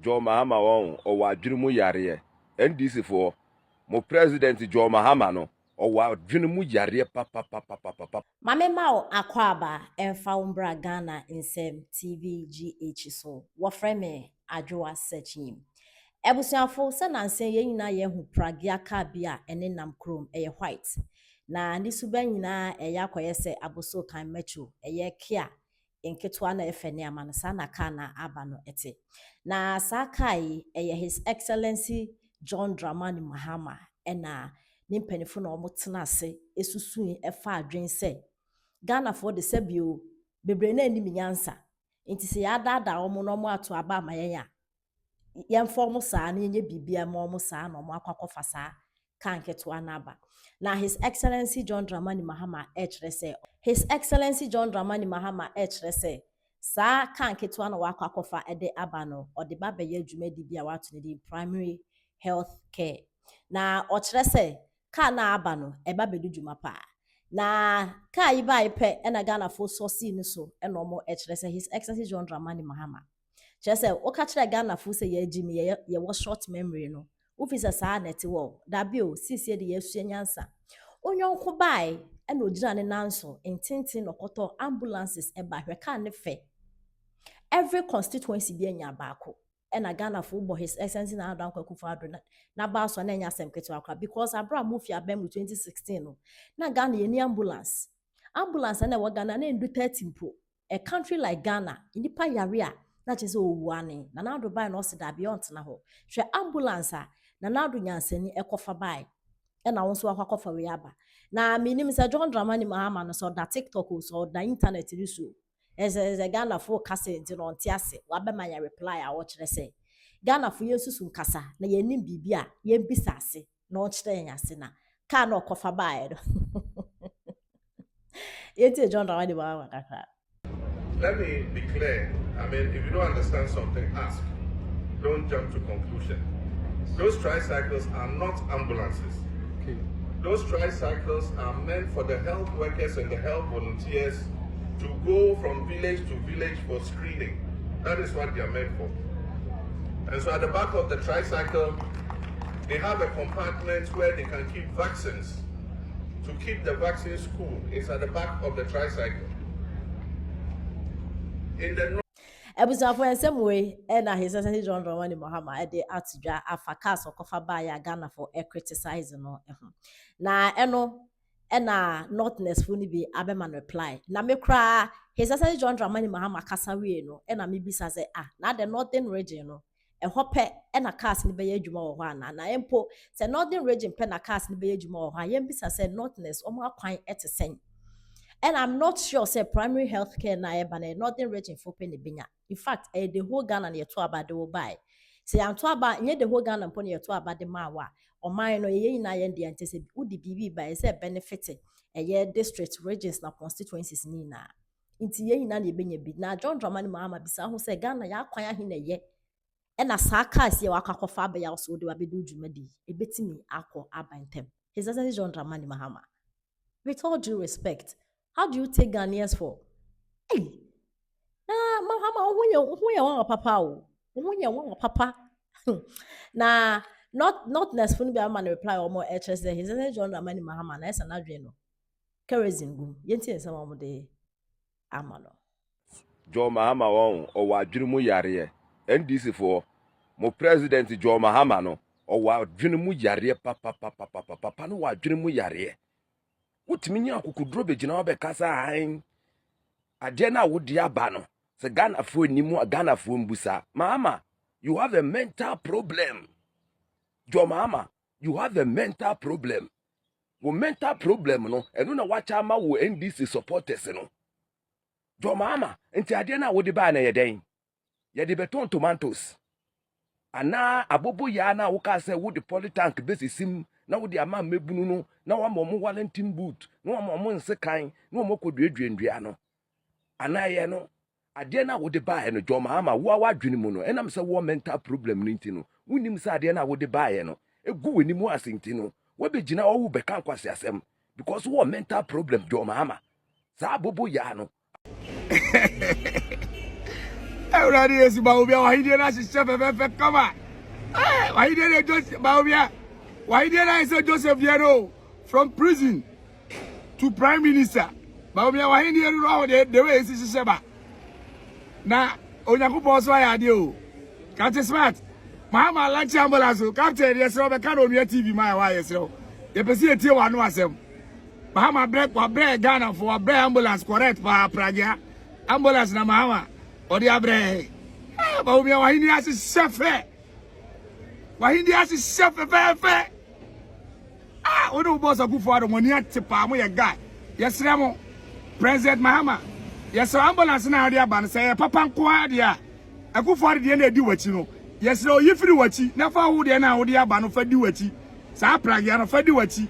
John Mahama won or Adwene mu Yare NDC for mo president John Mahama no or Adwene mu Yare papa. Mame Mao Akwaba Enfa Umbra Ghana Insem TVGH so wofre me adwoa searching. Ebusuafo se nanse ye nyina ye hu pragia ka bia ene nam krom eye white. Na ni suba nyina eye akoye se aboso kan metro eye kia enketwa na efe ne ama no sa na ka na aba no ete. Na sa kai eye His Excellency John Dramani Mahama ena ni mpanifo na omotena ase esusun efa adwen se Ghana for the sebio bebre na anim nyansa nti se ya dada omo no mo ato aba mayen yem form saa na yenye bibia ma omo saa na omo akwakofa saa kan keto anaba na His Excellency John Dramani Mahama se His Excellency John Dramani Mahama se saa kan keto na wakwakofa ede aba no ode ba be ye adwumadi bia wato ne di primary health care na se ka na aba no eba bedu dwuma pa na ka yi ba ipe na Ghana fo sosi ni so na omo se His Excellency John Dramani Mahama se o ka kire Ghana fo se ye agimi ye wo short memory no officer saa net wo da bio sisi de yesu nyansa onyonko bai na ogina ne nanso entintin nokoto ambulances e ba hweka ne fe every constituency bi anya baako na Ghana fo bo His Excellency na Adan Kwakufu Addo na ba so na nya asem ketewa akwa because abra mufia bem 2016 no na Ghana ye ni ambulance na we Ghana na ndu 30 mpo a country like Ghana inipa yare a na chese owuane na na do bai no se da beyond na ho hwe ambulance na na do nyansani ekofa bai na won so akwakofa we aba na minim se John Dramani Mahama no so da TikTok so da internet ri so eze Ghana fo kasa nti no ntiase wabema ya reply a wo kire se Ghana fo yesusu nkasa na yenim bibia yembisa ase na o kire nyase na ka na okofa bai do yeti John Dramani Mahama kakra. Let me be clear. I mean, if you don't understand something, ask. Don't jump to conclusion. Those tricycles are not ambulances. Okay. Those tricycles are meant for the health workers and the health volunteers to go from village to village for screening. That is what they are meant for. And so at the back of the tricycle, they have a compartment where they can keep vaccines. To keep the vaccines cool, it's at the back of the tricycle. In the Ebusuafo ensem we na His Excellency John Dramani Mahama de atidwa afakas okofa ba ya Ghana for criticize no eho na eno na notness fu ni bi abema reply na me kra His Excellency John Dramani Mahama kasa we no na me bisa say na the northern region no eho pe na cars ni be ye adwuma wo ho na empo say northern region pe na cars ni be ye adwuma wo ho yem bisa say notness omo akwan etesen. And I'm not sure say primary health care na eba northern region for penny binya. In fact, the whole Ghana na yeto aba de will buy. Say am to aba nye the whole Ghana pon yeto aba de mawa. O man no ye na ye de ante say udi bibi by say benefit ye district regions na constituencies ni na. Inti ye na ye benya bi. Na John Dramani Mahama bisa ho say Ghana ya kwan ahe na ye. E na sa cars ye wakakọfa aba ya so de wa bedu dwumadi. E betimi akọ aba ntem. His Excellency John Dramani Mahama. With all due respect, how do you take Ghanaians for? Hey, Mahama, who you want papa? Who you want papa? Na not necessarily be a man reply or more HS there. His name John Dramani Mahama. Na esa na Adwene. Kerosene gum. Yenti esa mo de amano. John Mahama won or Adwene mu Yare NDC for mo president John Mahama no or Adwene mu Yare papa no Adwene mu Yare. Utimi nya akukudro be gina obe kasa han ade na wodi aba no se Ghana fo nimu Ghana fo mbusa Mahama, you have a mental problem. Jo Mahama, you have a mental problem. Wo mental problem no eno na wacha ma wo NDC supporters no. Jo Mahama, enti ade na wodi ba na yeden ye de beton tomatoes ana abobo ya na wo ka se wo de polytank besisim na wo de ama mebunu no na wa mo Wellington boot na wa mo nsekan na mo koduaduandua no ana ye no ade na wo de ba no Jo Mahama wo awadwene mu no enam se wo mental problem ni ntino wonim se ade na wo de ba no egu weni mu asenti no wo be gina wo be kan kwase asem because wo mental problem Jo Mahama sa abobo ya no Everybody is Baobia. Why did I say cover? Why did I just Baobia? Why did I say Joseph Yaro from prison to Prime Minister? Baobia, why did you know the way is Seba? Now, Onyaku Bosso, I do. Captain Smart, Mama lunch ambulance, Captain, yes, Robert Cano, your TV, my wife, so the Pacific one was him. Bahama break for bread Ghana for a bread ambulance, correct, for Praga. Ambulance na Mahama, or the Abre. But we are in the ass chef. Why in the ass chef? Ah, we don't boss a good for the money at the palm, we a guy. Yes, Ramo, President Mahama. Yes, ambulance now, dear ban say, Papa Quadia. I go for the end do what you know. Yes, no, you feel what you never would now, dear ban of do what you. Sa Pragiano Fedi what you.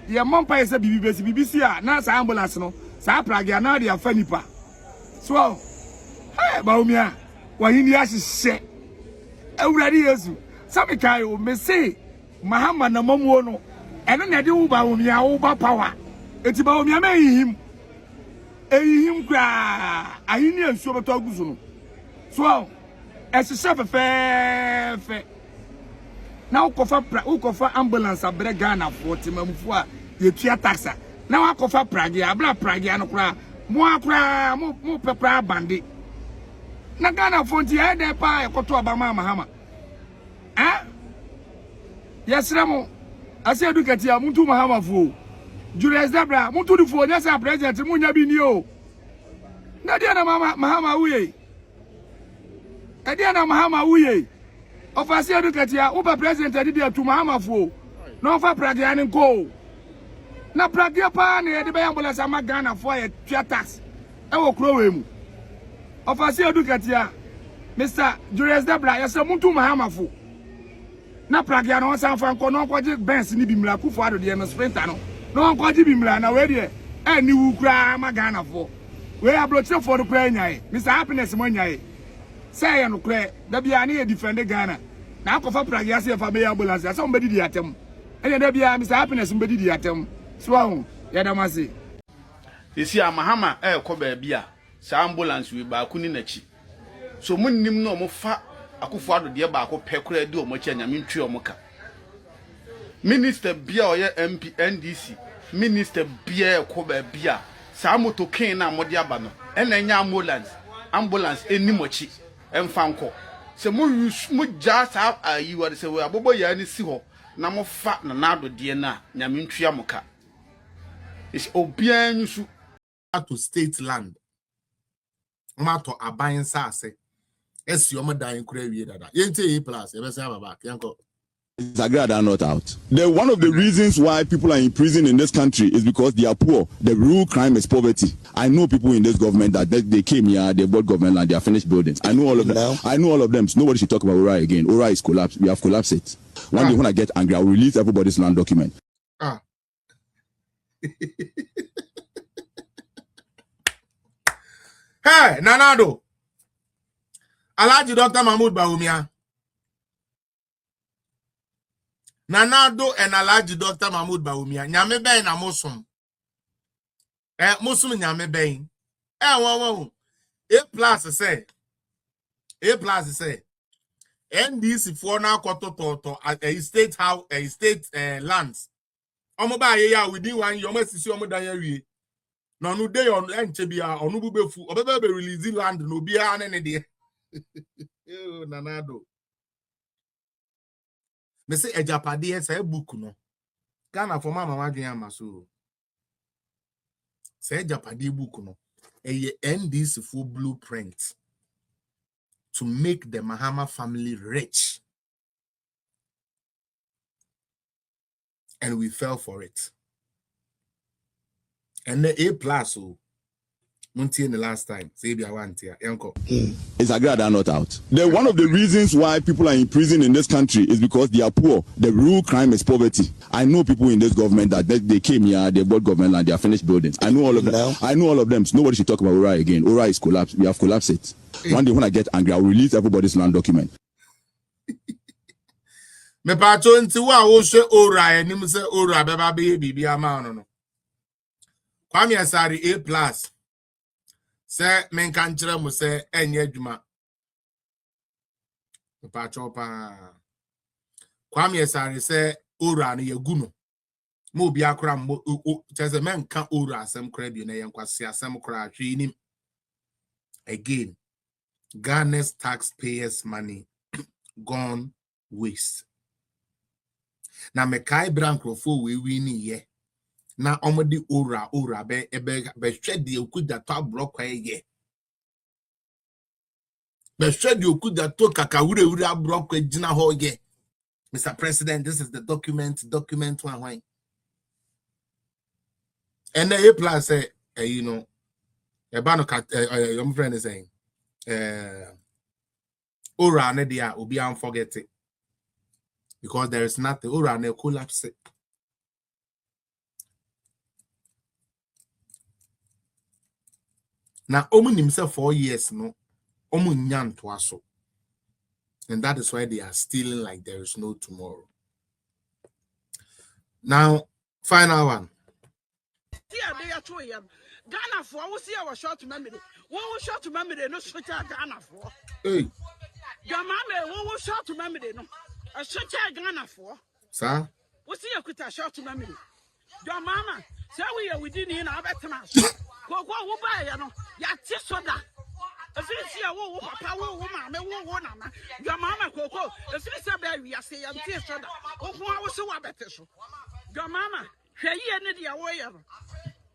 Your mom pays a BBC, not ambulance no. Sa Pragiana, dear Fenipa. So, hey, Baumia, why in the ass shit? Already is. Some guy may say, Mahama na Momono, and then I do Baumia over power. It's Baumia may him. Him cry. I hear him so talk. So, as a chef fair. Now, Kofa ambulance a Bregana for Timamfua, the Tia taxa. Now I Kofa Pragia, Bla Pragiano cry. More cry, more pepper bandit. Nagana Fonti had their pie, Koto Abama Mahama. Ah? Yes, Ramo. I said, look at you, Muntu Mahama fool. Julius Debra, Muntu the fool, yes, our president, Munya Binio. Nadiana Mahama Uye. Nadiana Mahama Uye. Of I said, look at you, Uber president, I did to Mahama fool. No for Pragian and Co. Na Pragia Pan, the ambulance, I'm a Ghana for a tax. I will crow him. Of I say, look at ya, Mr. Julius Debra, yes, Muntu Mahama fool. Na Pragiano, San Franco, no quadric Benz, Nibimla, Kufado, the end of Sprintano. No one quadribimla, now where there, and you cry, Magana for. Where I brought you for the prayer, Mr. Happiness Monye. Say, and cry, there be any defender Ghana. Now, Kofa Pragia, if I may ambulance, somebody the atom. And there be Mr. Happiness, somebody the atom. Swan, Yadamasi. You see, Mahama, Kobe Bia, ambulance with Bakuni Nechi. So, Munim no more fat, I could follow the Abako Pecre do much and Yamin Trio Moka. Minister Bia or MP NDC, Minister Bia Kobe Bia, Samoto Kena Modiabano, and then ambulance, any mochi, and Fanco. So, Mu just have you are the say, well, Bobo Yani Siho, Namo fat Nanado Diana, Yamin Triamoka. It's Obian to state land. Mato abayin sase. Esi omo dying crazy dada. Yente A plus. Ebe say back. Yanko. It's a grad are not out. One of the reasons why people are in prison in this country is because they are poor. The real crime is poverty. I know people in this government that they came here, they bought government land, they are finished buildings. I know all of them. No. I know all of them. So nobody should talk about Ora again. Ora is collapsed. We have collapsed it. One day when I get angry, I will release everybody's land document. Hey, Nanado. Alaji Dr. Mahmoud Baumia. Nanado and Alaji Dr. Mahmoud Baumia. Nyame ben na Musum. Musum nyame ben. Wow. A plus say. NDC for now to a state house, a state lands. Omoba ya within 1 year, almost see omo dan yawie. No no day on enche bia onu bubefu. Obebe be release land no bia na ne de. Yo Nanado. Me say ejapade say book no. Ghana for mama wadwen amaso. Say ejapade book no. A NDC for blueprint to make the Mahama family rich. And we fell for it. And the A plus, Munti in the last time, say be I want here, Yanko. It's a grad are not out. One of the reasons why people are in prison in this country is because they are poor. The real crime is poverty. I know people in this government that they came here, they bought government land, they are finished buildings. I know all of them. No. I know all of them. So nobody should talk about Ora again. Ora is collapsed. We have collapsed it. One day when I get angry, I will release everybody's land document. Me pato nti wa wo hwe Ora enim se Ora beba be bibi ama no no. Kwame Asari A+. Say men kan kyerɛ mo sɛ ɛnyɛ adwuma. Pa chopa. Kwame Yesare sɛ ora no yɛgu no. Mo bi akora mo kyerɛ sɛ men ka ora asɛm kora bi na yɛnkwase asɛm kora hwee nim. Again, Ghana's taxpayers' money gone waste. Na mekai brankrofo we win ye. Na omodi ora be hwɛ de okuda to abrokwa ye. Be hwɛ de okuda to kakawure abrokwa gina ho ye. Mr. President, this is the document one. And the plus say you know, your friend is saying ora ne dia obi am forget it. Because there is nothing. Ora ne collapse. Now, Omun himself 4 years, no, Omun nyan twaso. And that is why they are stealing like there is no tomorrow. Now, final one. Ghana for we see our short memory. We will short memory, no switch Ghana for. Hey. Your mama, we will short memory, no. A switch Ghana for. Sir? We see a quit a short memory. Your mama, say we are within in our better. Go, who buy, you know, Yati soda. If you see a woman, papa, woman, your mama, Coco, if you see a baby, I say, I'm tear soda. Oh, I was so better. Your mama, here you need your way.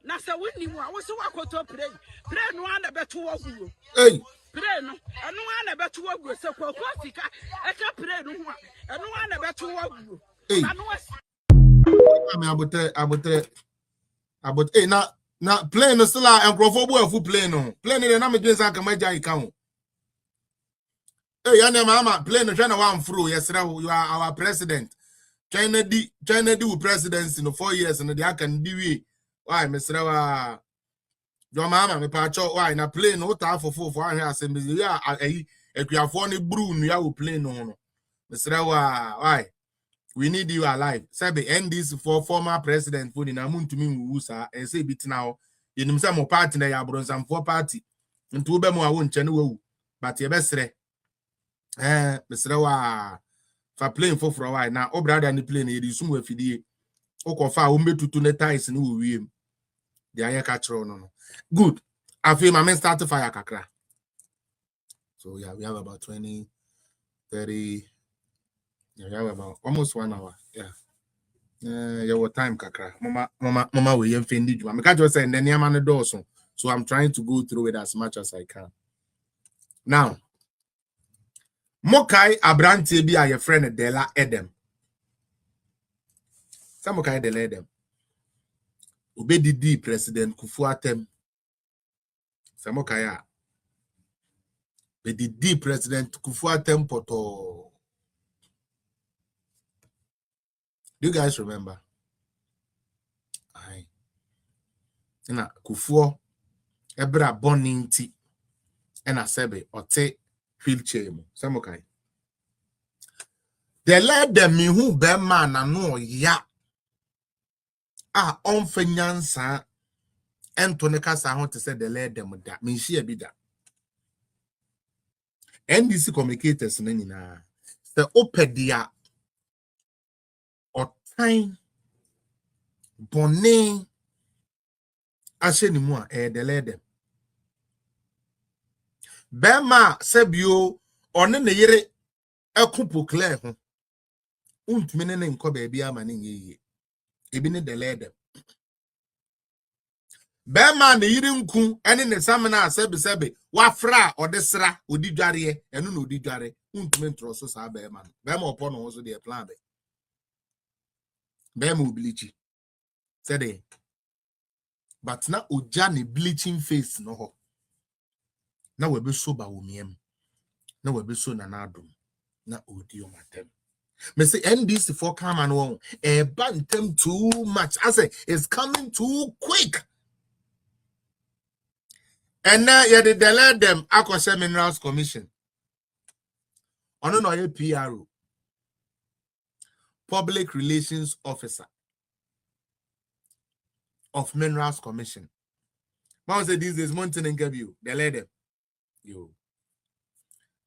Nasa Whitney, I was so I pray. Pray no one about to walk you. Hey. Pray no, and no one about to walk you. So, Cocotica, I can't pray no one, and no one about to walk you. Hey. About now plane no still and Crawford fu plane no. Plane the name James and Kamaja account. Hey, yana mama, plane no China one through. Yes, you are our president. China do presidency in 4 years and they can do it. Why, Mr. Your mama, me pacho, why na plane no ta for 4 years and ya a creafoni broom ya will plane no. Mr. Why? We need you alive. Sabe, end this for former president for the namun to me who and say bit now. You know some party na ya bronze 4 party. Into be mo won chene but ye best Mr. Wa for playing for a while now. O brother ni plane e sum afidie. O kofa o metutu ne ties ni wo wiem. The aye catch no. Good. I feel my men start to fire kakra. So yeah, we have about 20, 30. Yeah, we have about almost 1 hour. Yeah. Your time kakra. Mama we offended you. I can't just say and then the doors. So I'm trying to go through it as much as I can. Now, Mokai Abranti be your friend Dela Edem. Some Mokai Dela Edem. Obedi President Kufuatem. Some Mokaya. Obedi President Kufuatem Poto. Do you guys remember? Aye. Na Kufuo Ebra Boninti and a sebe or take wheelchair. Samokai. They let them me who be man and no ya. On Fenyansa and Tonica Sahon to say they let them with that. Me she a bit that. NDC communicators nina. The opedia or time bonnet. Asheni moi they let them. Bema sebio one ne yere ekupo clear ho untumi ne nko ba bia ma ne yeye ebi ne delay dem bema ne yere nku ene ne samna sebe wafra odesra odidware eno na odidware untumi ntroso sa bema opo no so de plan be bema oblichi said but na oja ne bleaching face no ho na we be so ba womiem na we be so na adom na odi o matem me say NDC for come and won bantem too much. I say it's coming too quick. And now you dey delay them Akoshe Minerals Commission. Ono no ye PRO, Public Relations Officer of Minerals Commission. Man say these days mountain and give you. They let them. Yo.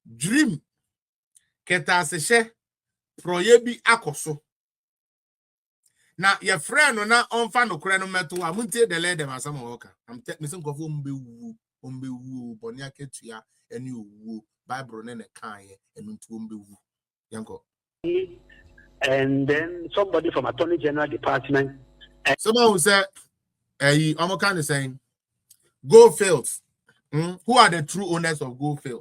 Dream. Keta se proyebi akoso. Na your friend no na onfa no kura no meto amuntie de let them asam woka. I'm me some go mbewu boni aketua eni owu Bible ne kan ye enu ntu mbewu. Yanko. And then somebody from Attorney General Department. Someone who said, I'm kind of saying, Go Fields. Who are the true owners of Go Fields?